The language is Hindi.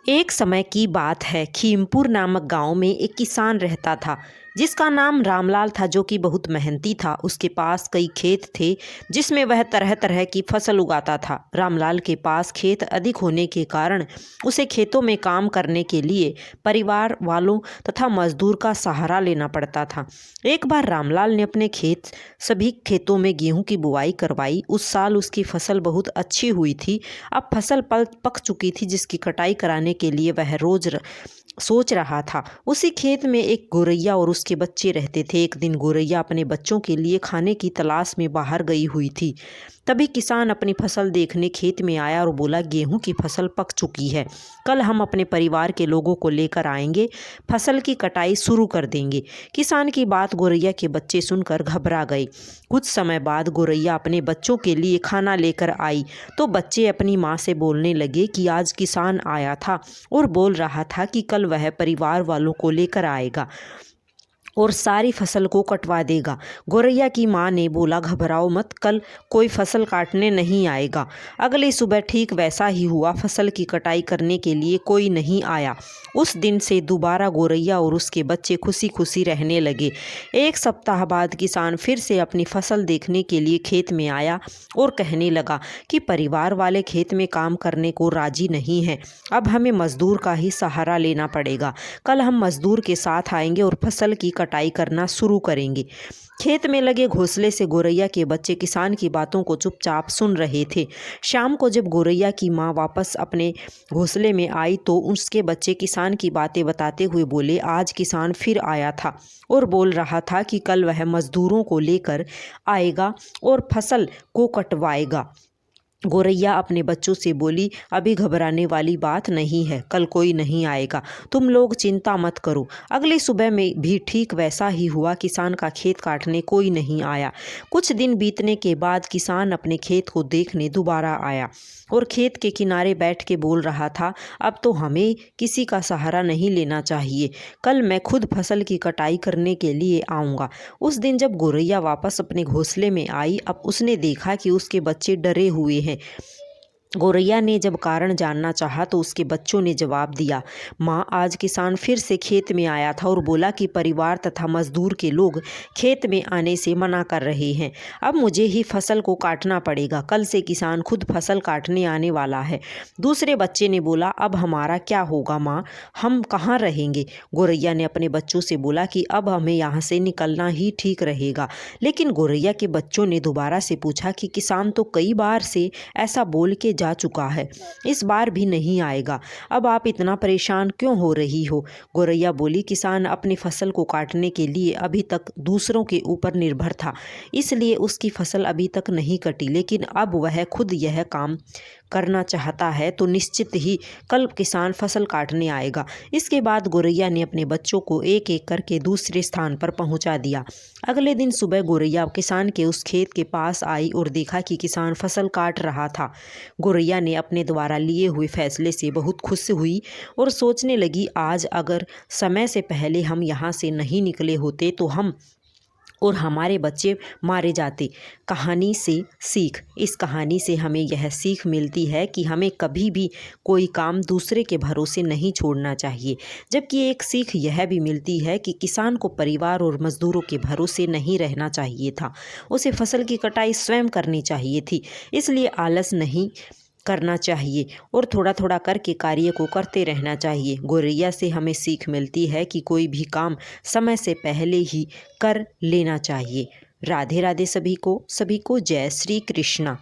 एक समय की बात है। खीमपुर नामक गांव में एक किसान रहता था जिसका नाम रामलाल था, जो कि बहुत मेहनती था। उसके पास कई खेत थे जिसमें वह तरह तरह की फसल उगाता था। रामलाल के पास खेत अधिक होने के कारण उसे खेतों में काम करने के लिए परिवार वालों तथा मजदूर का सहारा लेना पड़ता था। एक बार रामलाल ने अपने सभी खेतों में गेहूं की बुआई करवाई। उस साल उसकी फसल बहुत अच्छी हुई थी। अब फसल पक चुकी थी, जिसकी कटाई कराने के लिए वह रोज सोच रहा था। उसी खेत में एक गोरैया और उसके बच्चे रहते थे। एक दिन गोरैया अपने बच्चों के लिए खाने की तलाश में बाहर गई हुई थी। तभी किसान अपनी फसल देखने खेत में आया और बोला, गेहूं की फसल पक चुकी है, कल हम अपने परिवार के लोगों को लेकर आएंगे, फसल की कटाई शुरू कर देंगे। किसान की बात गोरैया के बच्चे सुनकर घबरा गए। कुछ समय बाद गोरैया अपने बच्चों के लिए खाना लेकर आई तो बच्चे अपनी माँ से बोलने लगे कि आज किसान आया था और बोल रहा था कि कल वह परिवार वालों को लेकर आएगा और सारी फसल को कटवा देगा। गोरैया की माँ ने बोला, घबराओ मत, कल कोई फसल काटने नहीं आएगा। अगली सुबह ठीक वैसा ही हुआ। फसल की कटाई करने के लिए कोई नहीं आया। उस दिन से दोबारा गोरैया और उसके बच्चे खुशी खुशी रहने लगे। एक सप्ताह बाद किसान फिर से अपनी फसल देखने के लिए खेत में आया और कहने लगा कि परिवार वाले खेत में काम करने को राजी नहीं हैं। अब हमें मजदूर का ही सहारा लेना पड़ेगा। कल हम मजदूर के साथ आएंगे और फसल की कटाई करना शुरू करेंगे। खेत में लगे घोंसले से गोरैया के बच्चे किसान की बातों को चुपचाप सुन रहे थे। शाम को जब गोरैया की माँ वापस अपने घोंसले में आई तो उसके बच्चे किसान की बातें बताते हुए बोले, आज किसान फिर आया था और बोल रहा था कि कल वह मजदूरों को लेकर आएगा और फसल को कटवाएगा। गोरैया अपने बच्चों से बोली, अभी घबराने वाली बात नहीं है, कल कोई नहीं आएगा, तुम लोग चिंता मत करो। अगली सुबह में भी ठीक वैसा ही हुआ। किसान का खेत काटने कोई नहीं आया। कुछ दिन बीतने के बाद किसान अपने खेत को देखने दोबारा आया और खेत के किनारे बैठ के बोल रहा था, अब तो हमें किसी का सहारा नहीं लेना चाहिए, कल मैं खुद फसल की कटाई करने के लिए आऊँगा। उस दिन जब गोरैया वापस अपने घोंसले में आई, अब उसने देखा कि उसके बच्चे डरे हुए हैं। गोरैया ने जब कारण जानना चाहा तो उसके बच्चों ने जवाब दिया, माँ, आज किसान फिर से खेत में आया था और बोला कि परिवार तथा मजदूर के लोग खेत में आने से मना कर रहे हैं। अब मुझे ही फसल को काटना पड़ेगा। कल से किसान खुद फसल काटने आने वाला है। दूसरे बच्चे ने बोला, अब हमारा क्या होगा माँ, हम कहाँ रहेंगे? गोरैया ने अपने बच्चों से बोला कि अब हमें यहाँ से निकलना ही ठीक रहेगा। लेकिन गोरैया के बच्चों ने दोबारा से पूछा कि किसान तो कई बार से ऐसा बोल के जा चुका है, इस बार भी नहीं आएगा, अब आप इतना परेशान क्यों हो रही हो? गोरैया बोली, किसान अपनी फसल को काटने के लिए अभी तक दूसरों के ऊपर निर्भर था, इसलिए उसकी फसल अभी तक नहीं कटी, लेकिन अब वह खुद यह काम करना चाहता है तो निश्चित ही कल किसान फसल काटने आएगा। इसके बाद गोरैया ने अपने बच्चों को एक एक करके दूसरे स्थान पर पहुंचा दिया। अगले दिन सुबह गोरैया किसान के उस खेत के पास आई और देखा कि किसान फसल काट रहा था। गोरैया ने अपने द्वारा लिए हुए फैसले से बहुत खुश हुई और सोचने लगी, आज अगर समय से पहले हम यहाँ से नहीं निकले होते तो हम और हमारे बच्चे मारे जाते। कहानी से सीख। इस कहानी से हमें यह सीख मिलती है कि हमें कभी भी कोई काम दूसरे के भरोसे नहीं छोड़ना चाहिए। जबकि एक सीख यह भी मिलती है कि किसान को परिवार और मजदूरों के भरोसे नहीं रहना चाहिए था, उसे फसल की कटाई स्वयं करनी चाहिए थी। इसलिए आलस नहीं करना चाहिए और थोड़ा थोड़ा करके कार्य को करते रहना चाहिए। गोरैया से हमें सीख मिलती है कि कोई भी काम समय से पहले ही कर लेना चाहिए। राधे राधे सभी को जय श्री कृष्णा।